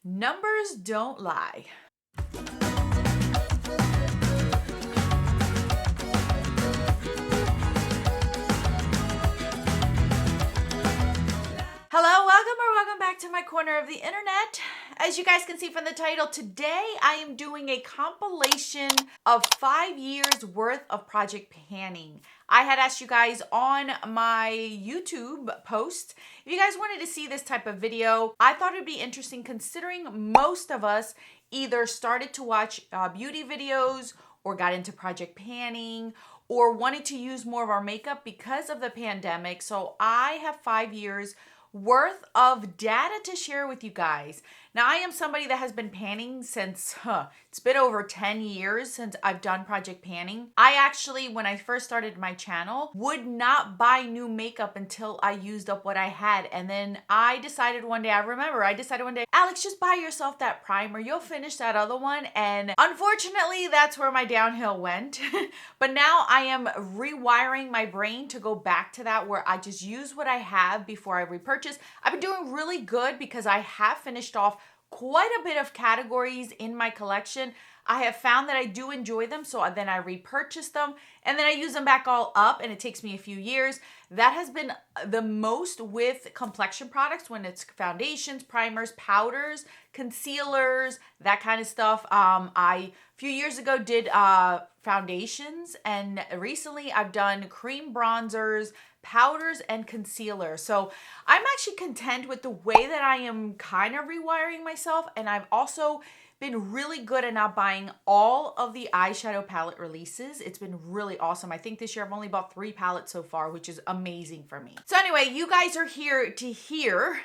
Numbers don't lie. Hello, welcome back to my corner of the internet. As you guys can see from the title, today I am doing a compilation of 5 years worth of project panning. I had asked you guys on my YouTube post if you guys wanted to see this type of video. I thought it would be interesting considering most of us either started to watch beauty videos or got into project panning or wanted to use more of our makeup because of the pandemic. So I have 5 years worth of data to share with you guys. Now, I am somebody that has been panning since, it's been over 10 years since I've done project panning. I actually, when I first started my channel, would not buy new makeup until I used up what I had. And then I decided one day, Alex, just buy yourself that primer. You'll finish that other one. And unfortunately, that's where my downhill went. But now I am rewiring my brain to go back to that, where I just use what I have before I repurchase. I've been doing really good because I have finished off quite a bit of categories in my collection. I have found that I do enjoy them, so then I repurchase them and then I use them back all up, and it takes me a few years. That has been the most with complexion products, when it's foundations, primers, powders, concealers, that kind of stuff. I a few years ago did foundations, and recently I've done cream bronzers, powders, and concealer. So I'm actually content with the way that I am kind of rewiring myself, and I've also been really good at not buying all of the eyeshadow palette releases. It's been really awesome. I think this year I've only bought 3 palettes so far, which is amazing for me. So anyway, you guys are here to hear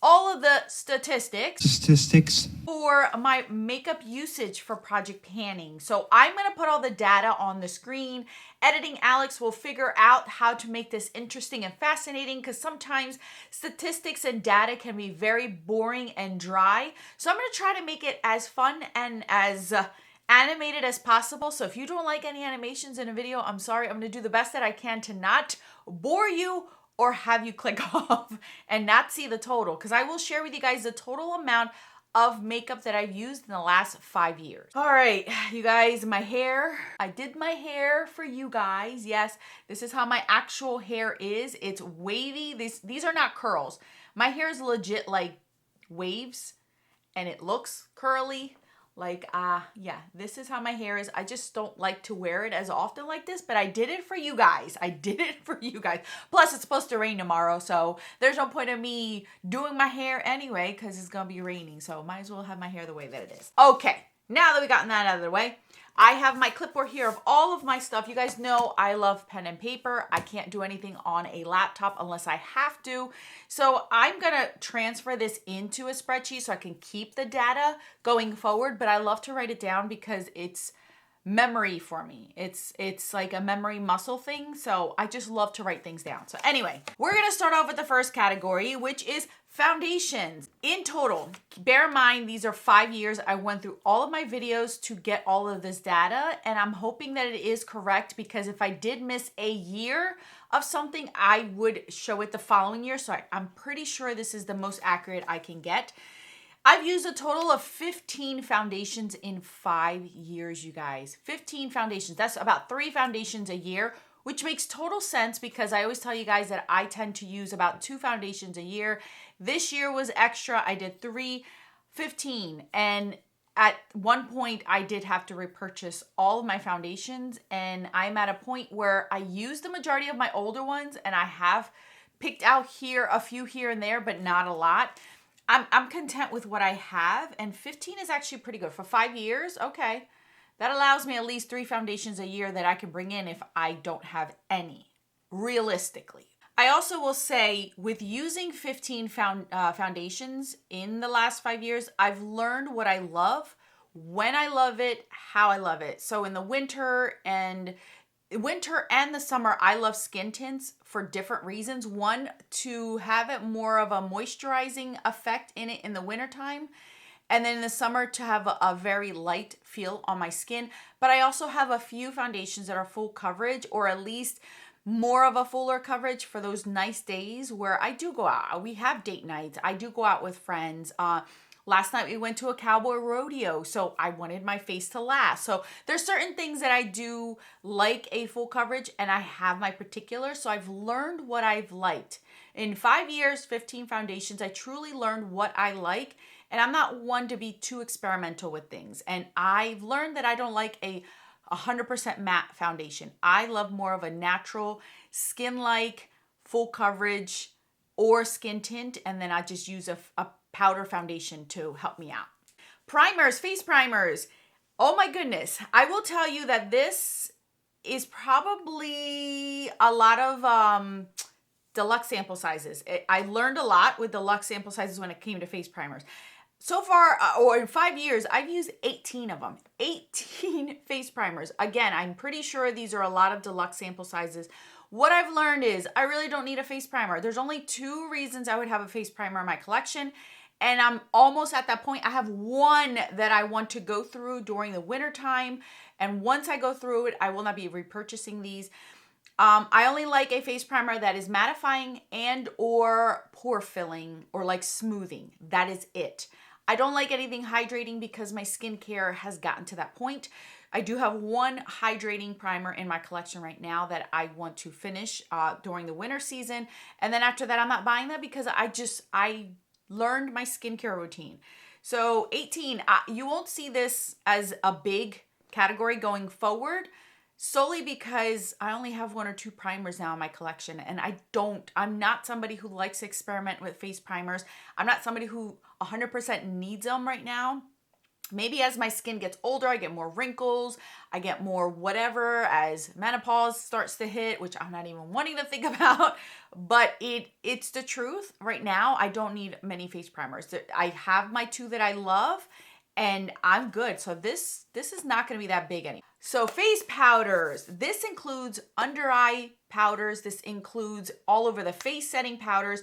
all of the statistics for my makeup usage for project panning. So I'm gonna put all the data on the screen. Editing Alex will figure out how to make this interesting and fascinating, because sometimes statistics and data can be very boring and dry. So I'm gonna try to make it as fun and as animated as possible. So if you don't like any animations in a video, I'm sorry. I'm gonna do the best that I can to not bore you or have you click off and not see the total, because I will share with you guys the total amount of makeup that I've used in the last 5 years. All right, you guys, my hair. I did my hair for you guys. Yes, this is how my actual hair is. It's wavy. These are not curls. My hair is legit like waves, and it looks curly. Like, yeah, this is how my hair is. I just don't like to wear it as often like this, but I did it for you guys. Plus, it's supposed to rain tomorrow, so there's no point in me doing my hair anyway, because it's gonna be raining, so might as well have my hair the way that it is. Okay, now that we've gotten that out of the way, I have my clipboard here of all of my stuff. You guys know I love pen and paper. I can't do anything on a laptop unless I have to. So I'm gonna transfer this into a spreadsheet so I can keep the data going forward, but I love to write it down because it's memory for me. It's like a memory muscle thing, so I just love to write things down. So anyway, we're gonna start off with the first category, which is foundations. In total, bear in mind, these are 5 years. I went through all of my videos to get all of this data, and I'm hoping that it is correct, because if I did miss a year of something, I would show it the following year. So I'm pretty sure this is the most accurate I can get. I've used a total of 15 foundations in 5 years, you guys. 15 foundations. That's about 3 foundations a year, which makes total sense because I always tell you guys that I tend to use about 2 foundations a year. This year was extra. I did 15. And at one point, I did have to repurchase all of my foundations. And I'm at a point where I use the majority of my older ones, and I have picked out here a few here and there, but not a lot. I'm content with what I have, and 15 is actually pretty good for 5 years. Okay, that allows me at least 3 foundations a year that I can bring in if I don't have any, realistically. I also will say, with using 15 foundations in the last 5 years, I've learned what I love, when I love it, how I love it. So in the winter and the summer, I love skin tints for different reasons. One, to have it more of a moisturizing effect in it in the wintertime. And then in the summer to have a very light feel on my skin. But I also have a few foundations that are full coverage, or at least more of a fuller coverage for those nice days where I do go out. We have date nights. I do go out with friends. Last night we went to a cowboy rodeo, so I wanted my face to last. So there's certain things that I do like a full coverage, and I have my particulars. So I've learned what I've liked. In 5 years, 15 foundations, I truly learned what I like. And I'm not one to be too experimental with things. And I've learned that I don't like a 100% matte foundation. I love more of a natural, skin-like, full coverage, or skin tint. And then I just use a powder foundation to help me out. Primers, face primers. Oh my goodness. I will tell you that this is probably a lot of deluxe sample sizes. I learned a lot with deluxe sample sizes when it came to face primers. So far, or in 5 years, I've used 18 of them. 18 face primers. Again, I'm pretty sure these are a lot of deluxe sample sizes. What I've learned is I really don't need a face primer. There's only 2 reasons I would have a face primer in my collection. And I'm almost at that point. I have one that I want to go through during the winter time. And once I go through it, I will not be repurchasing these. I only like a face primer that is mattifying and or pore filling or like smoothing. That is it. I don't like anything hydrating because my skincare has gotten to that point. I do have one hydrating primer in my collection right now that I want to finish during the winter season. And then after that, I'm not buying that because I learned my skincare routine. So 18, you won't see this as a big category going forward, solely because I only have 1 or 2 primers now in my collection. And I'm not somebody who likes to experiment with face primers. I'm not somebody who 100% needs them right now. Maybe as my skin gets older, I get more wrinkles, I get more whatever as menopause starts to hit, which I'm not even wanting to think about, but it's the truth. Right now, I don't need many face primers. I have my 2 that I love, and I'm good. So this is not going to be that big anymore. So face powders. This includes under eye powders. This includes all over the face setting powders.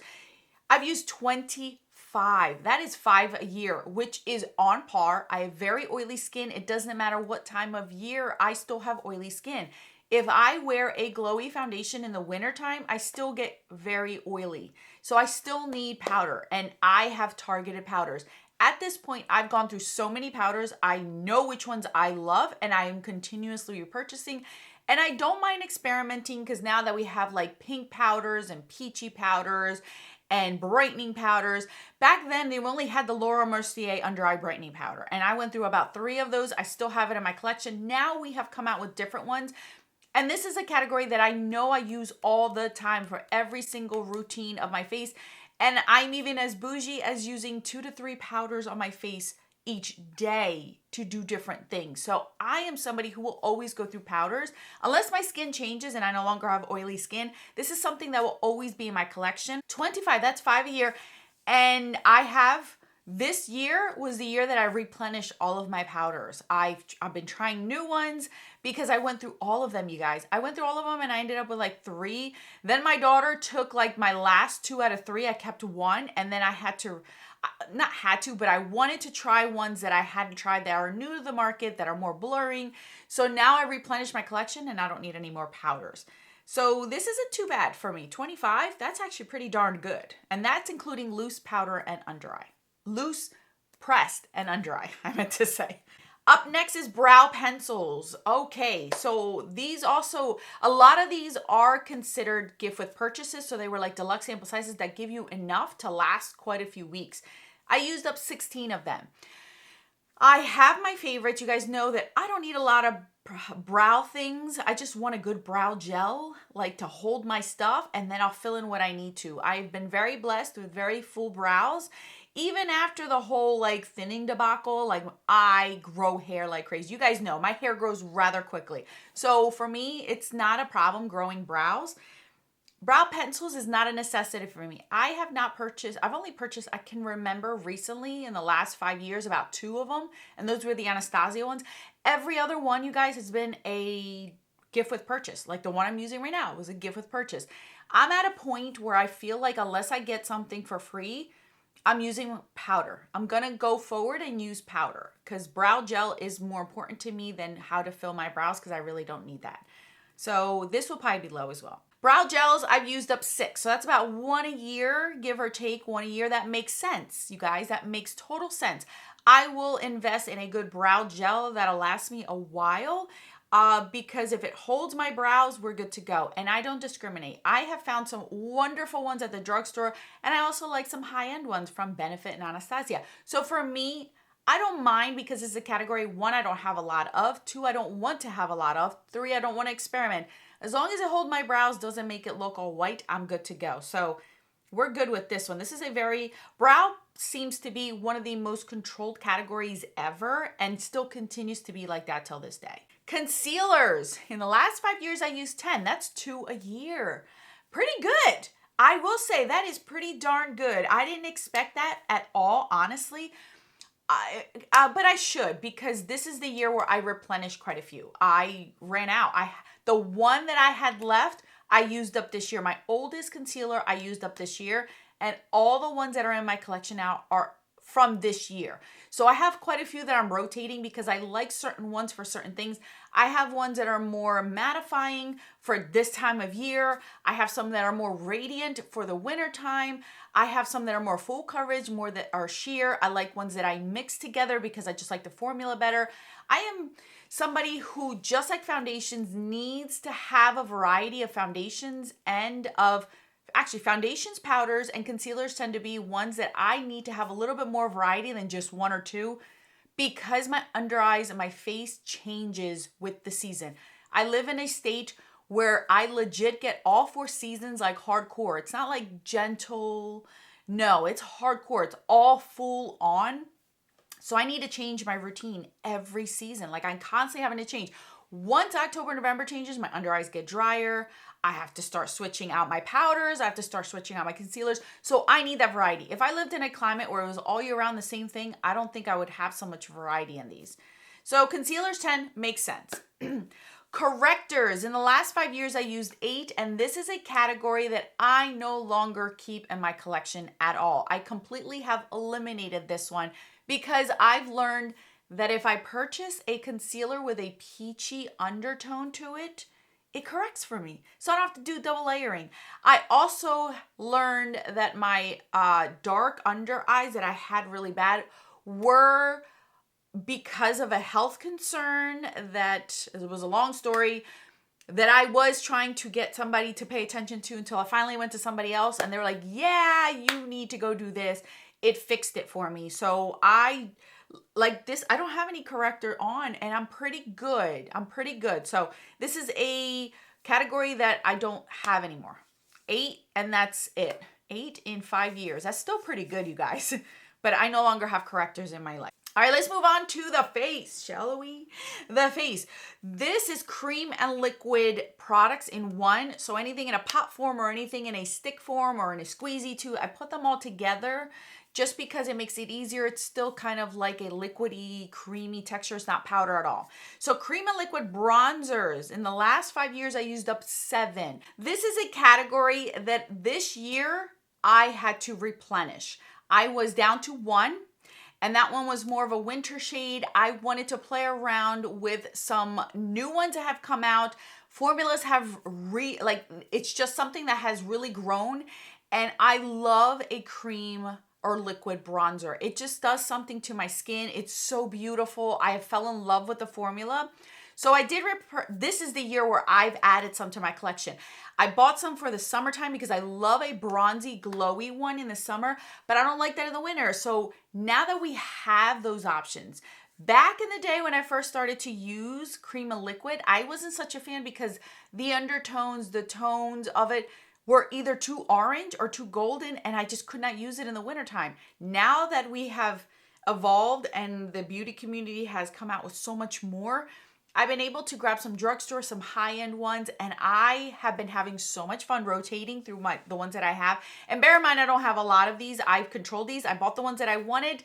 I've used 25. That is 5 a year, which is on par. I have very oily skin. It doesn't matter what time of year, I still have oily skin. If I wear a glowy foundation in the wintertime, I still get very oily. So I still need powder, and I have targeted powders. At this point, I've gone through so many powders. I know which ones I love, and I am continuously repurchasing. And I don't mind experimenting because now that we have like pink powders and peachy powders and brightening powders. Back then, they only had the Laura Mercier under eye brightening powder. And I went through about 3 of those. I still have it in my collection. Now we have come out with different ones. And this is a category that I know I use all the time for every single routine of my face. And I'm even as bougie as using 2 to 3 powders on my face each day to do different things. So I am somebody who will always go through powders. Unless my skin changes and I no longer have oily skin, this is something that will always be in my collection. 25, that's 5 a year. And this year was the year that I replenished all of my powders. I've been trying new ones because I went through all of them, you guys. I went through all of them and I ended up with like 3. Then my daughter took like my last 2 out of 3. I kept 1, and then I wanted to try ones that I hadn't tried that are new to the market, that are more blurring. So now I replenished my collection and I don't need any more powders. So this isn't too bad for me. 25, that's actually pretty darn good. And that's including loose powder and under eye. Loose, pressed, and under eye, I meant to say. Up next is brow pencils. Okay, so these also, a lot of these are considered gift with purchases. So they were like deluxe sample sizes that give you enough to last quite a few weeks. I used up 16 of them. I have my favorites. You guys know that I don't need a lot of brow things. I just want a good brow gel, like to hold my stuff, and then I'll fill in what I need to. I've been very blessed with very full brows. Even after the whole like thinning debacle, like I grow hair like crazy. You guys know my hair grows rather quickly. So for me, it's not a problem growing brows. Brow pencils is not a necessity for me. I've only purchased, I can remember recently in the last 5 years, about 2 of them. And those were the Anastasia ones. Every other one, you guys, has been a gift with purchase. Like the one I'm using right now was a gift with purchase. I'm at a point where I feel like unless I get something for free, I'm using powder. I'm going to go forward and use powder because brow gel is more important to me than how to fill my brows because I really don't need that. So this will probably be low as well. Brow gels, I've used up 6. So that's about 1 a year, give or take 1 a year. That makes sense, you guys. That makes total sense. I will invest in a good brow gel that'll last me a while because if it holds my brows, we're good to go. And I don't discriminate. I have found some wonderful ones at the drugstore, and I also like some high-end ones from Benefit and Anastasia. So for me, I don't mind because it's a category, 1, I don't have a lot of, 2, I don't want to have a lot of, 3, I don't want to experiment. As long as it holds my brows, doesn't make it look all white, I'm good to go. So we're good with this one. This is a brow seems to be one of the most controlled categories ever and still continues to be like that till this day. Concealers. In the last 5 years, I used 10. That's 2 a year. Pretty good. I will say that is pretty darn good. I didn't expect that at all, honestly. But I should, because this is the year where I replenished quite a few. I ran out. The one that I had left, I used up this year. My oldest concealer I used up this year, and all the ones that are in my collection now are from this year. So I have quite a few that I'm rotating because I like certain ones for certain things. I have ones that are more mattifying for this time of year. I have some that are more radiant for the winter time. I have some that are more full coverage, more that are sheer. I like ones that I mix together because I just like the formula better. I am somebody who, just like foundations, needs to have a variety of foundations and of actually foundations, powders, and concealers tend to be ones that I need to have a little bit more variety than just 1 or 2 because my under eyes and my face changes with the season. I live in a state where I legit get all 4 seasons like hardcore. It's not like gentle. No, it's hardcore. It's all full on. So I need to change my routine every season. Like I'm constantly having to change. Once October, November changes, my under eyes get drier. I have to start switching out my powders. I have to start switching out my concealers. So I need that variety. If I lived in a climate where it was all year round the same thing, I don't think I would have so much variety in these. So concealers 10 makes sense. Correctors. In the last 5 years, I used 8, and this is a category that I no longer keep in my collection at all. I completely have eliminated this one because I've learned that if I purchase a concealer with a peachy undertone to it, it corrects for me. So I don't have to do double layering. I also learned that my dark under eyes that I had really bad were because of a health concern that, it was a long story, that I was trying to get somebody to pay attention to until I finally went to somebody else and they were like, yeah, you need to go do this. It fixed it for me. So I like this. I don't have any corrector on and I'm pretty good. So this is a category that I don't have anymore. 8 and that's it. 8 in 5 years. That's still pretty good, you guys. But I no longer have correctors in my life. All right, let's move on to the face, shall we? The face. This is cream and liquid products in one. So anything in a pot form or anything in a stick form or in a squeezy too, I put them all together just because it makes it easier. It's still kind of like a liquidy, creamy texture. It's not powder at all. So cream and liquid bronzers. In the last 5 years, I used up 7. This is a category that this year I had to replenish. I was down to 1. And that one was more of a winter shade. I wanted to play around with some new ones that have come out. Formulas have it's just something that has really grown. And I love a cream or liquid bronzer. It just does something to my skin. It's so beautiful. I fell in love with the formula. So I did, this is the year where I've added some to my collection. I bought some for the summertime because I love a bronzy, glowy one in the summer, but I don't like that in the winter. So now that we have those options, back in the day when I first started to use cream and liquid, I wasn't such a fan because the undertones, the tones of it were either too orange or too golden, and I just could not use it in the wintertime. Now that we have evolved and the beauty community has come out with so much more, I've been able to grab some drugstore, some high-end ones, and I have been having so much fun rotating through the ones that I have. And bear in mind, I don't have a lot of these. I've controlled these. I bought the ones that I wanted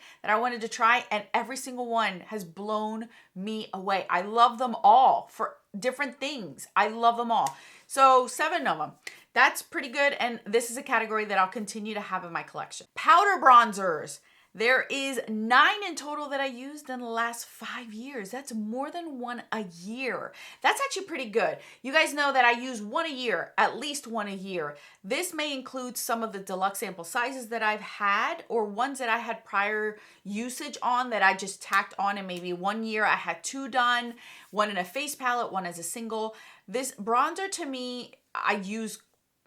to try, and every single one has blown me away. I love them all for different things. I love them all. So 7 of them. That's pretty good, and this is a category that I'll continue to have in my collection. Powder bronzers. There is 9 in total that I used in the last 5 years. That's more than one a year. That's actually pretty good. You guys know that I use one a year, at least one a year. This may include some of the deluxe sample sizes that I've had or ones that I had prior usage on that I just tacked on, and maybe one year I had 2 done, one in a face palette, one as a single. This bronzer to me, I use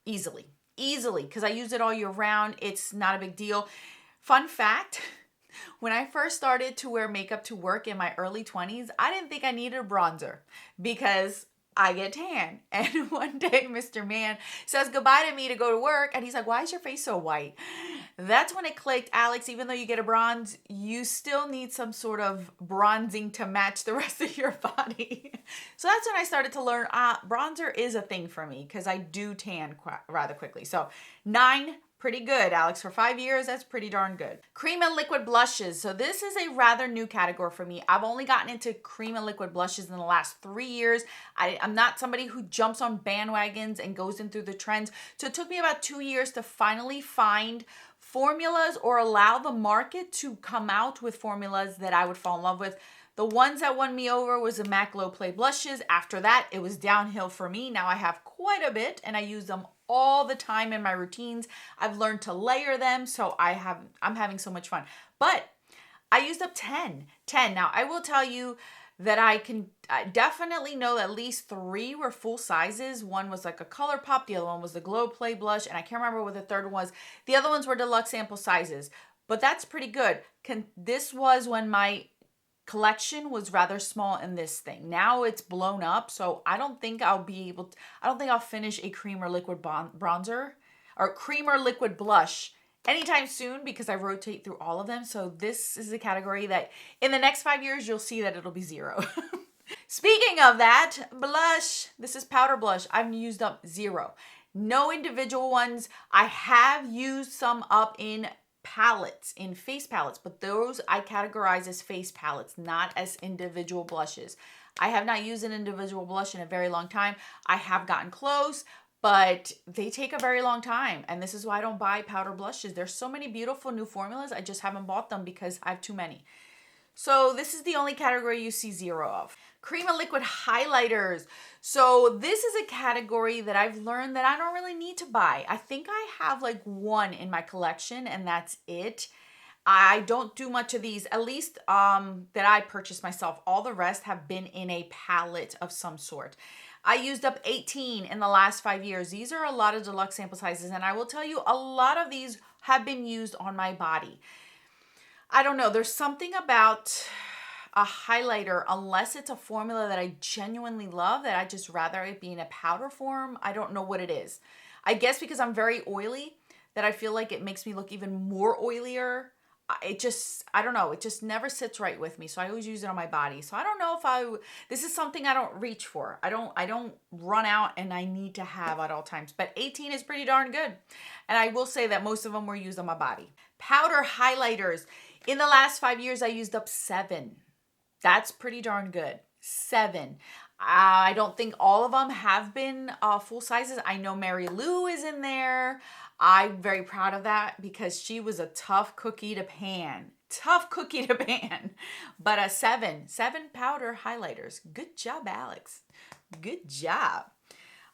easily because I use it all year round. It's not a big deal. Fun fact, when I first started to wear makeup to work in my early 20s, I didn't think I needed a bronzer because I get tan. And one day Mr. Man says goodbye to me to go to work, and he's like, "Why is your face so white?" That's when it clicked, Alex, even though you get a bronze, you still need some sort of bronzing to match the rest of your body. So that's when I started to learn bronzer is a thing for me because I do tan rather quickly. So 9, pretty good, Alex. For 5 years, that's pretty darn good. Cream and liquid blushes. So this is a rather new category for me. I've only gotten into cream and liquid blushes in the last 3 years. I'm not somebody who jumps on bandwagons and goes in through the trends. So it took me about 2 years to finally find formulas or allow the market to come out with formulas that I would fall in love with. The ones that won me over was the MAC Low Play blushes. After that, it was downhill for me. Now I have quite a bit and I use them all the time in my routines. I've learned to layer them, so I'm having so much fun. But I used up 10. Now, I will tell you that I definitely know at least 3 were full sizes. One was like a Color Pop, the other one was the Glow Play blush, and I can't remember what the third one was. The other ones were deluxe sample sizes, but that's pretty good. This was when my collection was rather small in this thing. Now it's blown up, so I don't think I'll finish a cream or liquid bronzer or cream or liquid blush anytime soon because I rotate through all of them. So this is a category that in the next 5 years, you'll see that it'll be 0. Speaking of that, blush, this is powder blush. I've used up 0. No individual ones. I have used some up in palettes, in face palettes, but those I categorize as face palettes, not as individual blushes. I have not used an individual blush in a very long time. I have gotten close, but they take a very long time, and this is why I don't buy powder blushes. There's so many beautiful new formulas. I just haven't bought them because I have too many. So this is the only category you see 0 of. Cream and liquid highlighters. So this is a category that I've learned that I don't really need to buy. I think I have like 1 in my collection and that's it. I don't do much of these, at least that I purchased myself. All the rest have been in a palette of some sort. I used up 18 in the last 5 years. These are a lot of deluxe sample sizes, and I will tell you a lot of these have been used on my body. I don't know, there's something about a highlighter, unless it's a formula that I genuinely love, that I just rather it be in a powder form. I don't know what it is. I guess because I'm very oily, that I feel like it makes me look even more oilier. I don't know, it just never sits right with me. So I always use it on my body. So I don't know if this is something I don't reach for. I don't run out and I need to have at all times. But 18 is pretty darn good. And I will say that most of them were used on my body. Powder highlighters. In the last 5 years, I used up 7. That's pretty darn good. 7. I don't think all of them have been full sizes. I know Mary Lou is in there. I'm very proud of that because she was a tough cookie to pan. But a 7 powder highlighters. Good job, Alex. Good job.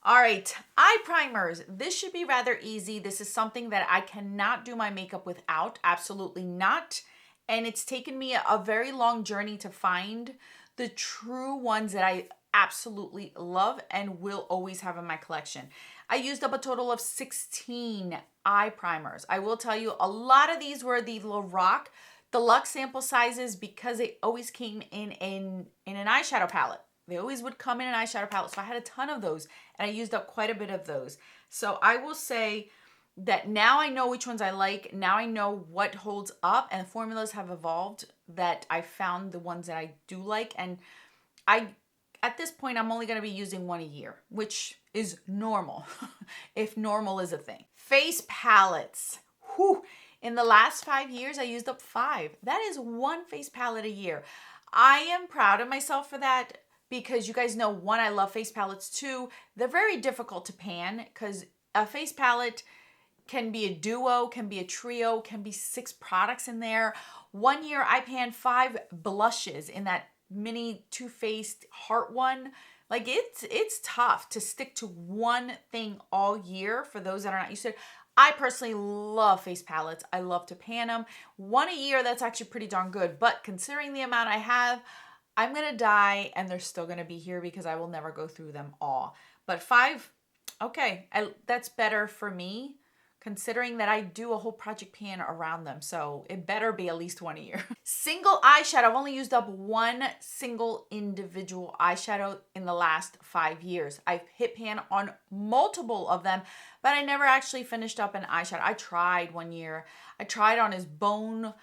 All right, eye primers. This should be rather easy. This is something that I cannot do my makeup without. Absolutely not. And it's taken me a very long journey to find the true ones that I absolutely love and will always have in my collection. I used up a total of 16 eye primers. I will tell you, a lot of these were the Lorac deluxe sample sizes because they always came in an eyeshadow palette. They always would come in an eyeshadow palette. So I had a ton of those and I used up quite a bit of those. So I will say that now I know which ones I like. Now I know what holds up, and the formulas have evolved that I found the ones that I do like. And at this point, I'm only going to be using 1 a year, which is normal, if normal is a thing. Face palettes. Whew. In the last 5 years, I used up 5. That is 1 face palette a year. I am proud of myself for that because you guys know, 1, I love face palettes. 2, they're very difficult to pan because a face palette can be a duo, can be a trio, can be 6 products in there. One year I panned 5 blushes in that mini Too Faced heart one. Like it's tough to stick to one thing all year for those that are not used to it. I personally love face palettes. I love to pan them. One a year, that's actually pretty darn good. But considering the amount I have, I'm going to die and they're still going to be here because I will never go through them all. But 5, okay, that's better for me considering that I do a whole project pan around them. So it better be at least one a year. Single eyeshadow. I've only used up one single individual eyeshadow in the last 5 years. I've hit pan on multiple of them, but I never actually finished up an eyeshadow. I tried one year. I tried on his bone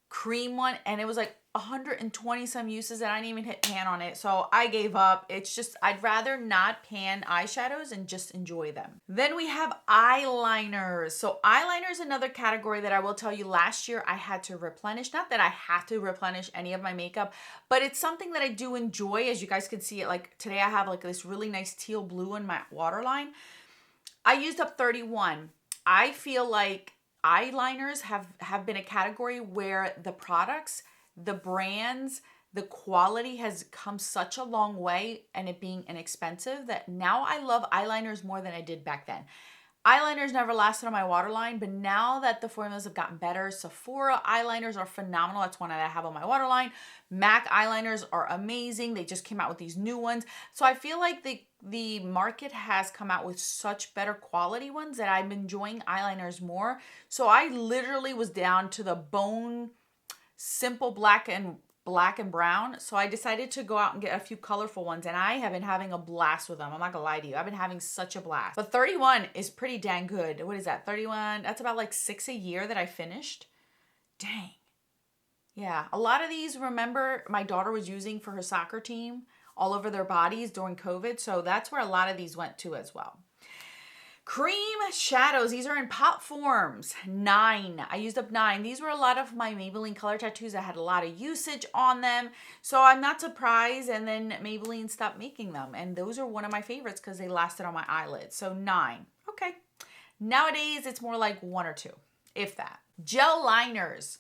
cream one and it was like 120 some uses and I didn't even hit pan on it. So I gave up. It's just, I'd rather not pan eyeshadows and just enjoy them. Then we have eyeliners. So eyeliner is another category that I will tell you last year I had to replenish. Not that I have to replenish any of my makeup, but it's something that I do enjoy. As you guys can see it, like today I have like this really nice teal blue in my waterline. I used up 31. I feel like eyeliners have been a category where the products, the brands, the quality has come such a long way, and it being inexpensive that now I love eyeliners more than I did back then. Eyeliners never lasted on my waterline, but now that the formulas have gotten better, Sephora eyeliners are phenomenal. That's one that I have on my waterline. MAC eyeliners are amazing. They just came out with these new ones. So I feel like the market has come out with such better quality ones that I'm enjoying eyeliners more. So I literally was down to the bone simple black and brown. So I decided to go out and get a few colorful ones, and I have been having a blast with them. I'm not gonna lie to you. I've been having such a blast. But 31 is pretty dang good. What is that? 31, that's about like 6 a year that I finished. Dang. Yeah, a lot of these, remember, my daughter was using for her soccer team all over their bodies during COVID. So that's where a lot of these went to as well. Cream shadows. These are in pot forms. 9. I used up 9. These were a lot of my Maybelline color tattoos that had a lot of usage on them. So I'm not surprised. And then Maybelline stopped making them. And those are one of my favorites because they lasted on my eyelids. So 9. Okay. Nowadays, it's more like 1 or 2, if that. Gel liners.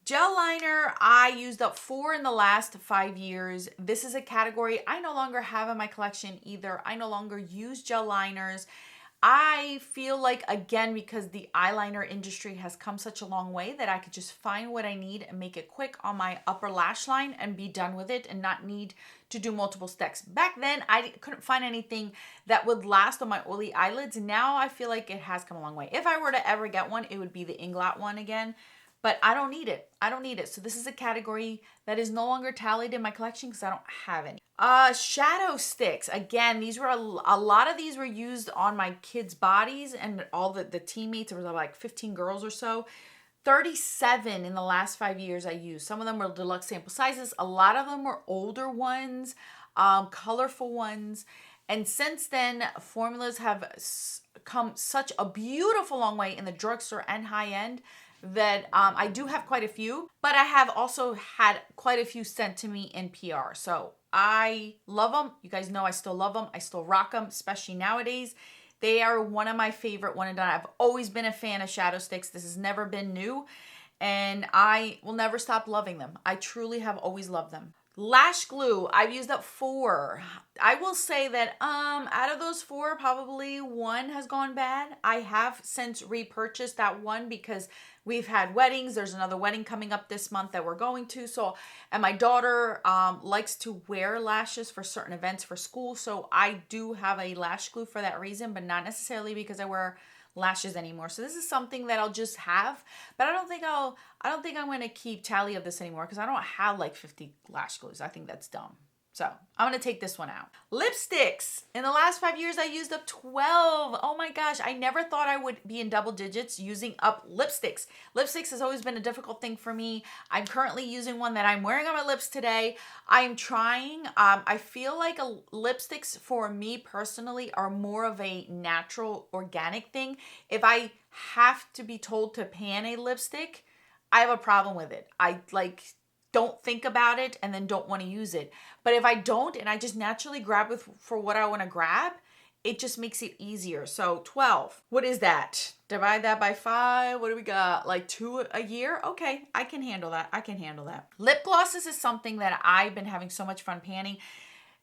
Gel liner, I used up 4 in the last 5 years. This is a category I no longer have in my collection either. I no longer use gel liners. I feel like, again, because the eyeliner industry has come such a long way that I could just find what I need and make it quick on my upper lash line and be done with it and not need to do multiple steps. Back then, I couldn't find anything that would last on my oily eyelids. Now I feel like it has come a long way. If I were to ever get one, it would be the Inglot one again. But I don't need it. I don't need it. So this is a category that is no longer tallied in my collection because I don't have any. Shadow sticks. Again, these were a lot of these were used on my kids' bodies and all the teammates. There was like 15 girls or so. 37 in the last 5 years I used. Some of them were deluxe sample sizes. A lot of them were older ones, colorful ones. And since then, formulas have come such a beautiful long way in the drugstore and high end that I do have quite a few, but I have also had quite a few sent to me in PR. So I love them. You guys know I still love them. I still rock them, especially nowadays. They are one of my favorite one and done. I've always been a fan of shadow sticks. This has never been new, and I will never stop loving them. I truly have always loved them. Lash glue, I've used up 4. I will say that out of those 4, probably 1 has gone bad. I have since repurchased that one because we've had weddings. There's another wedding coming up this month that we're going to. So, and my daughter likes to wear lashes for certain events for school. So I do have a lash glue for that reason, but not necessarily because I wear lashes anymore. So this is something that I'll just have, but I don't think I'm going to keep tally of this anymore because I don't have like 50 lash glues. I think that's dumb. So I'm going to take this one out. Lipsticks. In the last 5 years, I used up 12. Oh my gosh. I never thought I would be in double digits using up lipsticks. Lipsticks has always been a difficult thing for me. I'm currently using one that I'm wearing on my lips today. I'm trying. I feel like lipsticks for me personally are more of a natural, organic thing. If I have to be told to pan a lipstick, I have a problem with it. I don't think about it and then don't want to use it. But if I don't and I just naturally grab for what I want to grab, it just makes it easier. So 12, what is that? Divide that by 5. What do we got? Like 2 a year? Okay, I can handle that. I can handle that. Lip glosses is something that I've been having so much fun panning.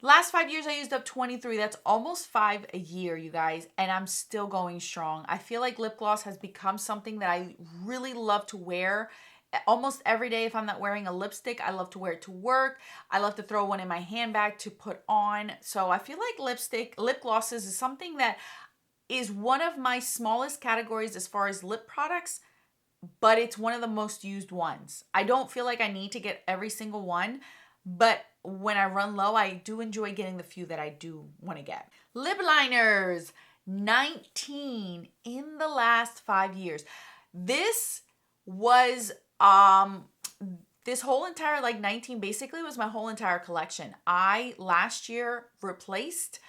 Last 5 years, I used up 23. That's almost 5 a year, you guys, and I'm still going strong. I feel like lip gloss has become something that I really love to wear almost every day. If I'm not wearing a lipstick, I love to wear it to work. I love to throw one in my handbag to put on. So I feel like lip glosses is something that is one of my smallest categories as far as lip products, but it's one of the most used ones. I don't feel like I need to get every single one, but when I run low, I do enjoy getting the few that I do want to get. Lip liners, 19 in the last 5 years. This was this whole entire 19 basically was my whole entire collection. I last year replaced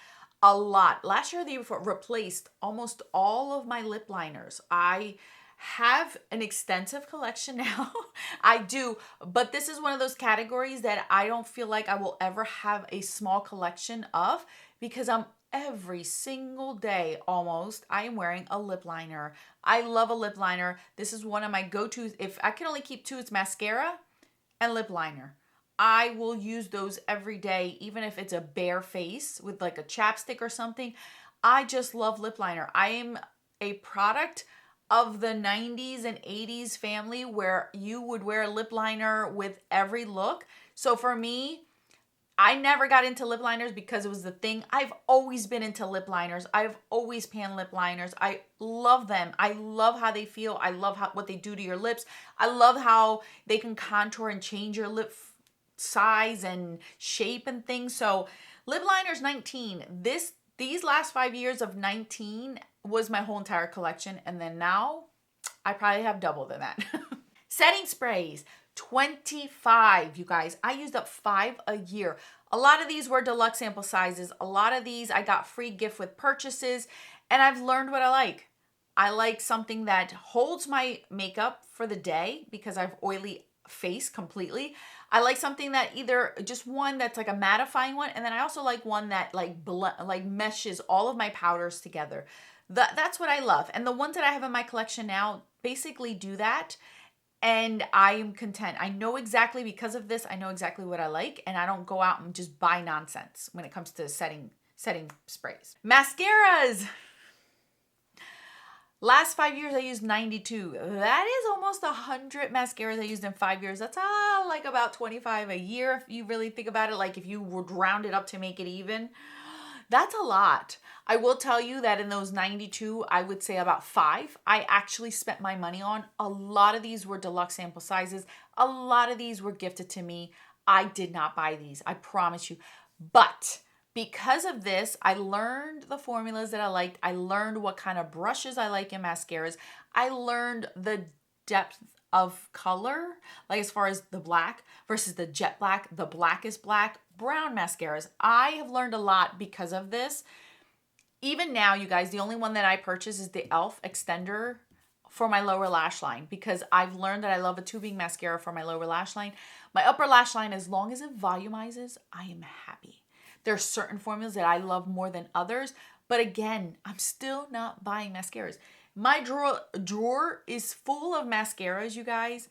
a lot. Last year, the year before, replaced almost all of my lip liners. I have an extensive collection now. I do, but this is one of those categories that I don't feel like I will ever have a small collection of, because I'm every single day almost I am wearing a lip liner. I love a lip liner. This is one of my go-tos. If I can only keep 2, it's mascara and lip liner. I will use those every day, even if it's a bare face with like a chapstick or something. I just love lip liner. I am a product of the 90s and 80s family where you would wear a lip liner with every look. So for me, I never got into lip liners because it was the thing. I've always been into lip liners. I've always panned lip liners. I love them. I love how they feel. I love what they do to your lips. I love how they can contour and change your lip size and shape and things. So lip liners 19. These last 5 years of 19 was my whole entire collection. And then now I probably have double than that. Setting sprays, 25, you guys. I used up 5 a year. A lot of these were deluxe sample sizes. A lot of these I got free gift with purchases. And I've learned what I like. I like something that holds my makeup for the day because I have oily face completely. I like something that either just one that's like a mattifying one, and then I also like one that like meshes all of my powders together. That's what I love. And the ones that I have in my collection now basically do that. And I am content. I know exactly, because of this, I know exactly what I like, and I don't go out and just buy nonsense when it comes to setting sprays. Mascaras. Last 5 years, I used 92. That is almost 100 mascaras I used in 5 years. That's like about 25 a year if you really think about it. Like if you would round it up to make it even. That's a lot. I will tell you that in those 92, I would say about 5 I actually spent my money on. A lot of these were deluxe sample sizes. A lot of these were gifted to me. I did not buy these, I promise you. But because of this, I learned the formulas that I liked. I learned what kind of brushes I like in mascaras. I learned the depth of color, like as far as the black versus the jet black, the blackest black, brown mascaras. I have learned a lot because of this. Even now, you guys, the only one that I purchase is the e.l.f. extender for my lower lash line, because I've learned that I love a tubing mascara for my lower lash line. My upper lash line, as long as it volumizes, I am happy. There are certain formulas that I love more than others, but again, I'm still not buying mascaras. My drawer is full of mascaras, you guys,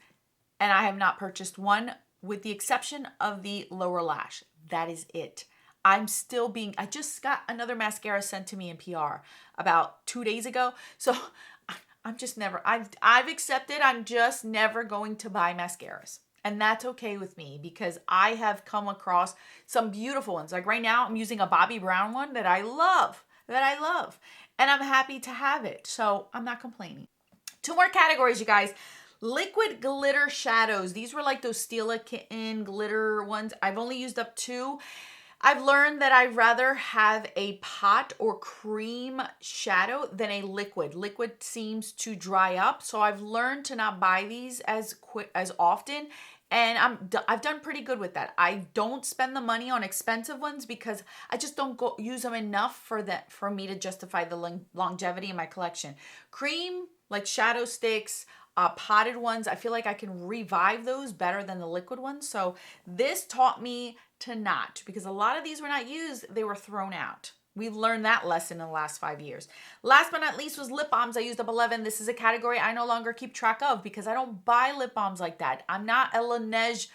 and I have not purchased one, with the exception of the lower lash. That is it. I just got another mascara sent to me in PR about 2 days ago. So I'm just never, I've accepted I'm just never going to buy mascaras. And that's okay with me, because I have come across some beautiful ones. Like right now, I'm using a Bobbi Brown one that I love. And I'm happy to have it. So I'm not complaining. 2 more categories, you guys. Liquid glitter shadows. These were like those Stila Kitten glitter ones. I've only used up 2. I've learned that I'd rather have a pot or cream shadow than a liquid. Liquid seems to dry up, so I've learned to not buy these as often, and I've done pretty good with that. I don't spend the money on expensive ones because I just don't use them enough for me to justify the longevity in my collection. Cream, like shadow sticks, potted ones, I feel like I can revive those better than the liquid ones. So this taught me to not, because a lot of these were not used, they were thrown out. We've learned that lesson in the last 5 years. Last but not least was lip balms. I used up 11. This is a category I no longer keep track of because I don't buy lip balms like that. I'm not a Laneige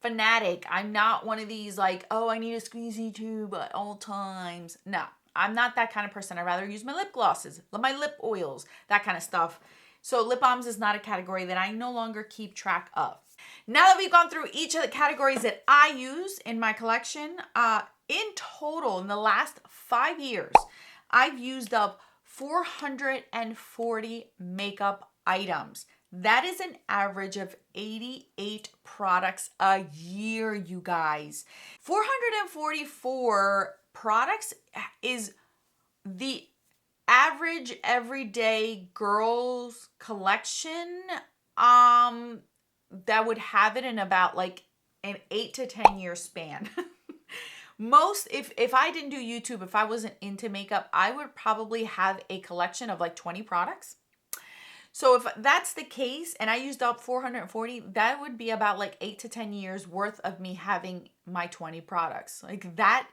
fanatic. I'm not one of these like, oh, I need a squeezy tube at all times. No, I'm not that kind of person. I'd rather use my lip glosses, my lip oils, that kind of stuff. So lip balms is not a category that I no longer keep track of. Now that we've gone through each of the categories that I use in my collection, in total, in the last 5 years, I've used up 440 makeup items. That is an average of 88 products a year, you guys. 444 products is the average everyday girls collection that would have it in about like an 8 to 10 year span. Most, if I didn't do YouTube, if I wasn't into makeup, I would probably have a collection of like 20 products. So if that's the case and I used up 440, that would be about like 8 to 10 years worth of me having my 20 products. Like that,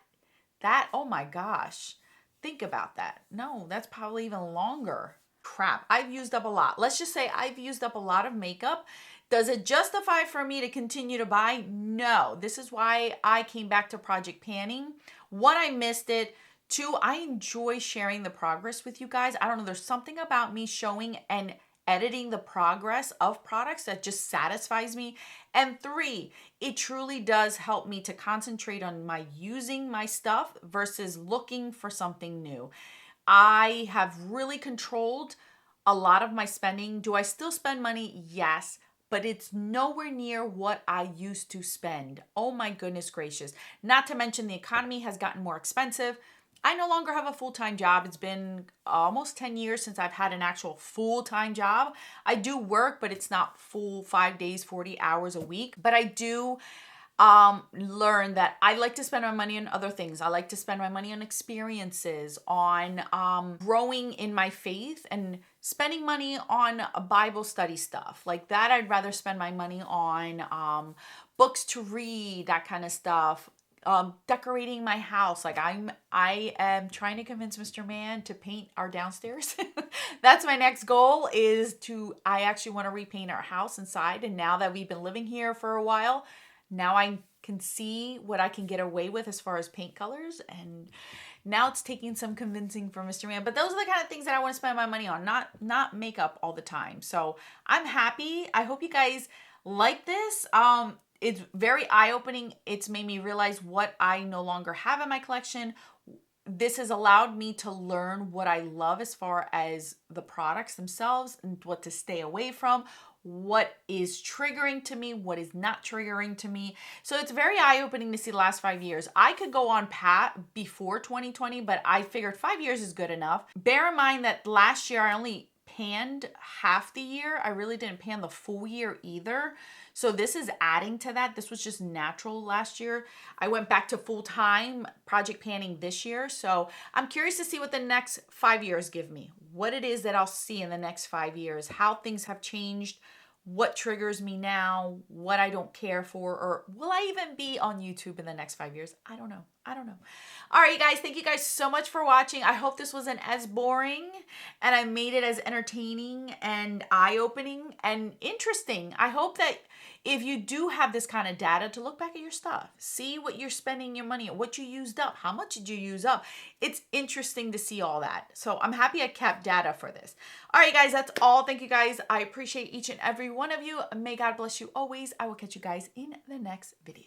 oh my gosh. Think about that. No, that's probably even longer. Crap, I've used up a lot. Let's just say I've used up a lot of makeup. Does it justify for me to continue to buy? No. This is why I came back to project panning. One, I missed it. Two, I enjoy sharing the progress with you guys. I don't know, there's something about me showing and editing the progress of products that just satisfies me. And three, it truly does help me to concentrate on my using my stuff versus looking for something new. I have really controlled a lot of my spending. Do I still spend money? Yes, but it's nowhere near what I used to spend. Oh my goodness gracious. Not to mention the economy has gotten more expensive. I no longer have a full-time job. It's been almost 10 years since I've had an actual full-time job. I do work, but it's not full 5 days, 40 hours a week. But I do learn that I like to spend my money on other things. I like to spend my money on experiences, on growing in my faith, and spending money on Bible study stuff. Like that, I'd rather spend my money on books to read, that kind of stuff. Decorating my house. Like I am trying to convince Mr. Man to paint our downstairs. That's my next goal, I actually want to repaint our house inside. And now that we've been living here for a while, now I can see what I can get away with as far as paint colors. And now it's taking some convincing for Mr. Man. But those are the kind of things that I want to spend my money on, not makeup all the time. So I'm happy. I hope you guys like this. It's very eye-opening. It's made me realize what I no longer have in my collection. This has allowed me to learn what I love as far as the products themselves and what to stay away from, what is triggering to me, what is not triggering to me. So it's very eye-opening to see the last 5 years. I could go on pat before 2020, but I figured 5 years is good enough. Bear in mind that last year I only panned half the year. I really didn't pan the full year either. So this is adding to that. This was just natural last year. I went back to full-time project panning this year. So I'm curious to see what the next 5 years give me, what it is that I'll see in the next 5 years, how things have changed, what triggers me now, what I don't care for, or will I even be on YouTube in the next 5 years? I don't know. All right, you guys, thank you guys so much for watching. I hope this wasn't as boring and I made it as entertaining and eye-opening and interesting. I hope that if you do have this kind of data, to look back at your stuff, see what you're spending your money on, what you used up, how much did you use up? It's interesting to see all that. So I'm happy I kept data for this. All right, guys, that's all. Thank you, guys. I appreciate each and every one of you. May God bless you always. I will catch you guys in the next video.